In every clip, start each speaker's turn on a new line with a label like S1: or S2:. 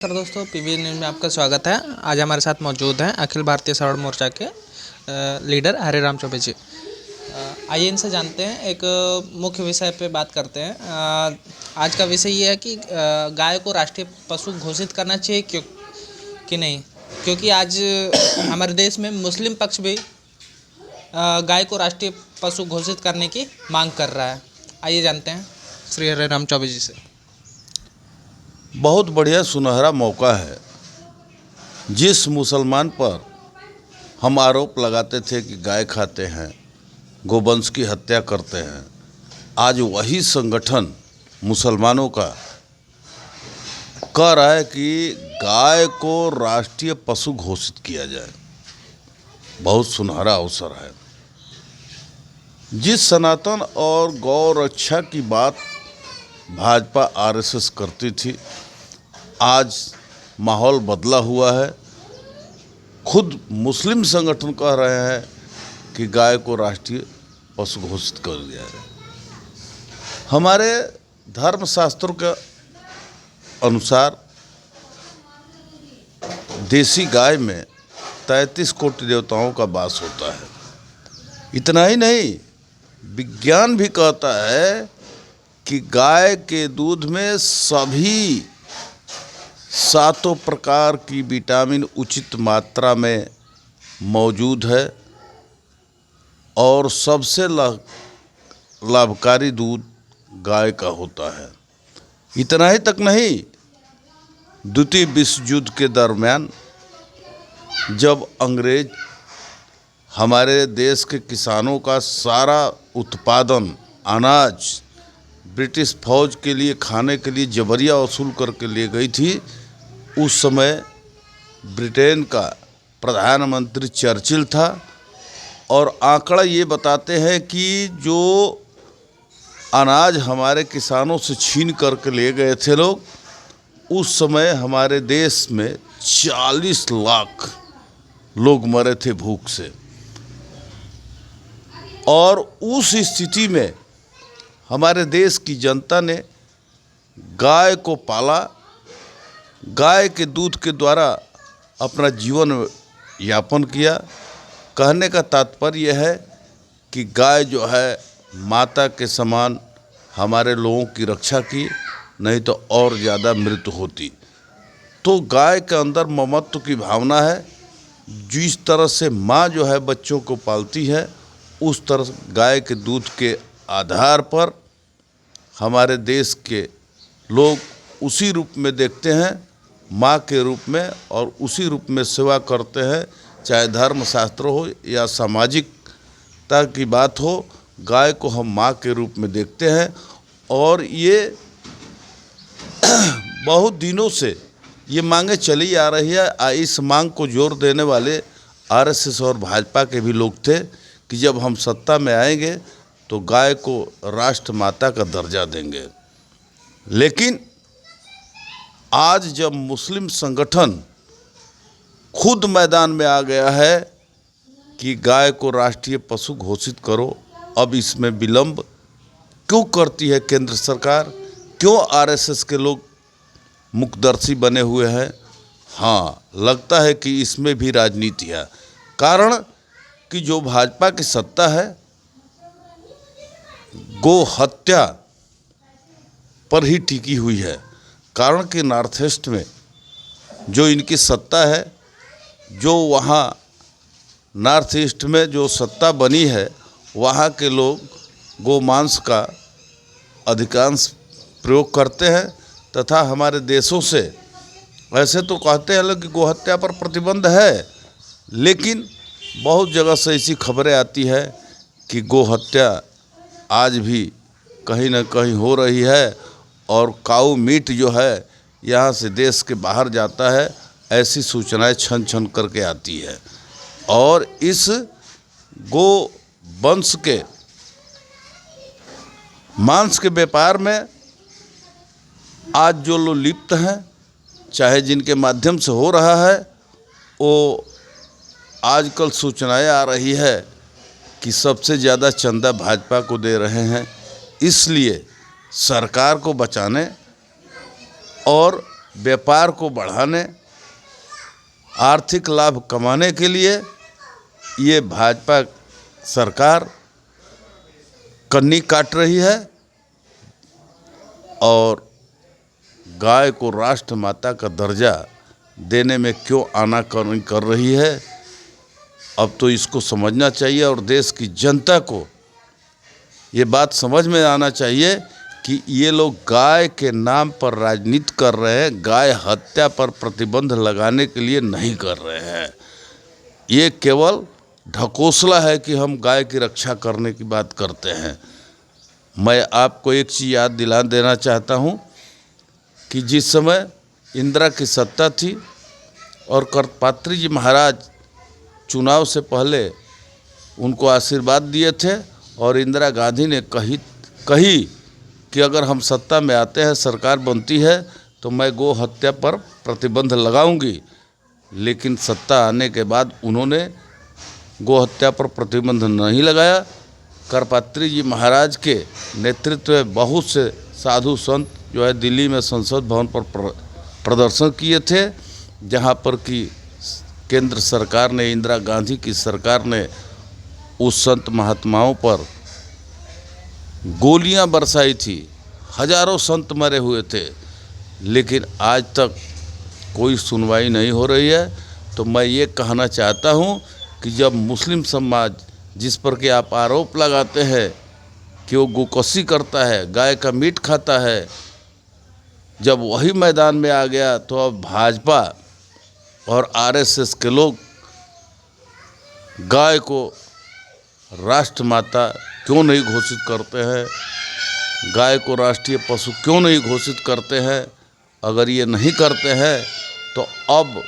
S1: Sir दोस्तों, PV news में आपका स्वागत है। आज हमारे साथ मौजूद हैं अखिल भारतीय सवर्ण मोर्चा के लीडर हरिराम चौबे जी। आइए इनसे जानते हैं, एक मुख्य विषय पे बात करते हैं। आज का विषय ये है कि गाय को राष्ट्रीय पशु घोषित करना चाहिए क्यों कि नहीं, क्योंकि आज हमारे देश में मुस्लिम पक्ष भी गाय को राष्ट्रीय पशु घोषित करने की मांग कर रहा है। आइए जानते हैं श्री हरिराम चौबे जी से।
S2: बहुत बढ़िया सुनहरा मौका है। जिस मुसलमान पर हम आरोप लगाते थे कि गाय खाते हैं, गोवंश की हत्या करते हैं, आज वही संगठन मुसलमानों का कह रहा है कि गाय को राष्ट्रीय पशु घोषित किया जाए। बहुत सुनहरा अवसर है। जिस सनातन और गौ रक्षा की बात भाजपा आरएसएस करती थी, आज माहौल बदला हुआ है। खुद मुस्लिम संगठन कह रहे हैं कि गाय को राष्ट्रीय पशु घोषित कर दिया जाए। हमारे धर्मशास्त्रों के अनुसार देसी गाय में 33 कोटि देवताओं का वास होता है। इतना ही नहीं, विज्ञान भी कहता है कि गाय के दूध में सभी 7 प्रकार की विटामिन उचित मात्रा में मौजूद है और सबसे लाभकारी दूध गाय का होता है। इतना ही तक नहीं, द्वितीय विश्व युद्ध के दरमियान जब अंग्रेज हमारे देश के किसानों का सारा उत्पादन अनाज ब्रिटिश फौज के लिए खाने के लिए जबरिया वसूल करके ले गई थी, उस समय ब्रिटेन का प्रधानमंत्री चर्चिल था और आंकड़ा ये बताते हैं कि जो अनाज हमारे किसानों से छीन करके ले गए थे लोग, उस समय हमारे देश में 40 लाख लोग मरे थे भूख से। और उस स्थिति में हमारे देश की जनता ने गाय को पाला, गाय के दूध के द्वारा अपना जीवन यापन किया। कहने का तात्पर्य है कि गाय जो है माता के समान हमारे लोगों की रक्षा की, नहीं तो और ज़्यादा मृत्यु होती। तो गाय के अंदर ममत्व की भावना है। जिस तरह से माँ जो है बच्चों को पालती है, उस तरह गाय के दूध के आधार पर हमारे देश के लोग उसी रूप में देखते हैं, माँ के रूप में, और उसी रूप में सेवा करते हैं। चाहे धर्मशास्त्र हो या सामाजिकता की बात हो, गाय को हम माँ के रूप में देखते हैं। और ये बहुत दिनों से ये मांगे चली आ रही है। इस मांग को जोर देने वाले आरएसएस और भाजपा के भी लोग थे कि जब हम सत्ता में आएंगे तो गाय को राष्ट्र माता का दर्जा देंगे। लेकिन आज जब मुस्लिम संगठन खुद मैदान में आ गया है कि गाय को राष्ट्रीय पशु घोषित करो, अब इसमें विलंब क्यों करती है केंद्र सरकार? क्यों आरएसएस के लोग मुखदर्शी बने हुए हैं? हाँ, लगता है कि इसमें भी राजनीति है। कारण कि जो भाजपा की सत्ता है गो हत्या पर ही टिकी हुई है। कारण कि नॉर्थ ईस्ट में जो इनकी सत्ता है, जो वहाँ नॉर्थ ईस्ट में जो सत्ता बनी है, वहाँ के लोग गोमांस का अधिकांश प्रयोग करते हैं। तथा हमारे देशों से ऐसे तो कहते हैं लोग कि गोहत्या पर प्रतिबंध है, लेकिन बहुत जगह से ऐसी खबरें आती है कि गोहत्या आज भी कहीं ना कहीं हो रही है और काऊ मीट जो है यहाँ से देश के बाहर जाता है। ऐसी सूचनाएं छन छन करके आती है। और इस गो वंश के मांस के व्यापार में आज जो लोग लिप्त हैं, चाहे जिनके माध्यम से हो रहा है, वो आजकल सूचनाएं आ रही है कि सबसे ज़्यादा चंदा भाजपा को दे रहे हैं। इसलिए सरकार को बचाने और व्यापार को बढ़ाने, आर्थिक लाभ कमाने के लिए ये भाजपा सरकार कन्नी काट रही है और गाय को राष्ट्र माता का दर्जा देने में क्यों आनाकानी कर रही है। अब तो इसको समझना चाहिए और देश की जनता को ये बात समझ में आना चाहिए कि ये लोग गाय के नाम पर राजनीति कर रहे हैं, गाय हत्या पर प्रतिबंध लगाने के लिए नहीं कर रहे हैं। ये केवल ढकोसला है कि हम गाय की रक्षा करने की बात करते हैं। मैं आपको एक चीज़ याद दिला देना चाहता हूँ कि जिस समय इंदिरा की सत्ता थी और करपात्री जी महाराज चुनाव से पहले उनको आशीर्वाद दिए थे और इंदिरा गांधी ने कही कि अगर हम सत्ता में आते हैं, सरकार बनती है, तो मैं गौ हत्या पर प्रतिबंध लगाऊंगी। लेकिन सत्ता आने के बाद उन्होंने गौ हत्या पर प्रतिबंध नहीं लगाया। करपात्री जी महाराज के नेतृत्व में बहुत से साधु संत जो है दिल्ली में संसद भवन पर प्रदर्शन किए थे, जहां पर कि केंद्र सरकार ने, इंदिरा गांधी की सरकार ने उस संत महात्माओं पर गोलियां बरसाई थी। हजारों संत मरे हुए थे, लेकिन आज तक कोई सुनवाई नहीं हो रही है। तो मैं ये कहना चाहता हूँ कि जब मुस्लिम समाज, जिस पर कि आप आरोप लगाते हैं कि वो गोकशी करता है, गाय का मीट खाता है, जब वही मैदान में आ गया तो अब भाजपा और आरएसएस के लोग गाय को राष्ट्र माता क्यों नहीं घोषित करते हैं, गाय को राष्ट्रीय पशु क्यों नहीं घोषित करते हैं। अगर ये नहीं करते हैं तो अब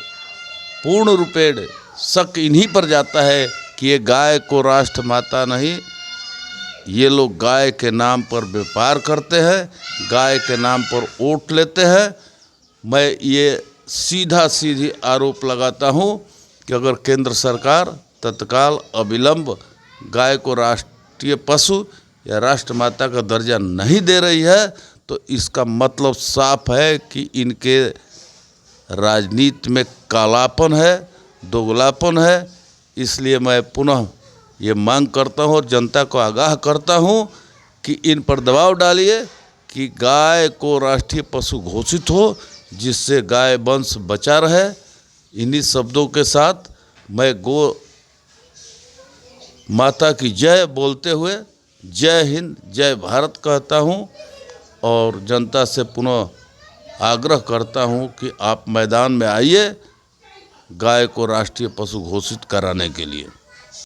S2: पूर्ण रूपेण शक इन्हीं पर जाता है कि ये गाय को राष्ट्र माता नहीं, ये लोग गाय के नाम पर व्यापार करते हैं, गाय के नाम पर वोट लेते हैं। मैं ये सीधी आरोप लगाता हूँ कि अगर केंद्र सरकार तत्काल अविलंब गाय को राष्ट्रीय पशु या राष्ट्र माता का दर्जा नहीं दे रही है, तो इसका मतलब साफ है कि इनके राजनीति में कालापन है, दोगलापन है। इसलिए मैं पुनः ये मांग करता हूँ और जनता को आगाह करता हूँ कि इन पर दबाव डालिए कि गाय को राष्ट्रीय पशु घोषित हो, जिससे गाय वंश बचा रहे। इन्हीं शब्दों के साथ मैं गौ माता की जय बोलते हुए जय हिंद जय भारत कहता हूँ और जनता से पुनः आग्रह करता हूँ कि आप मैदान में आइए गाय को राष्ट्रीय पशु घोषित कराने के लिए।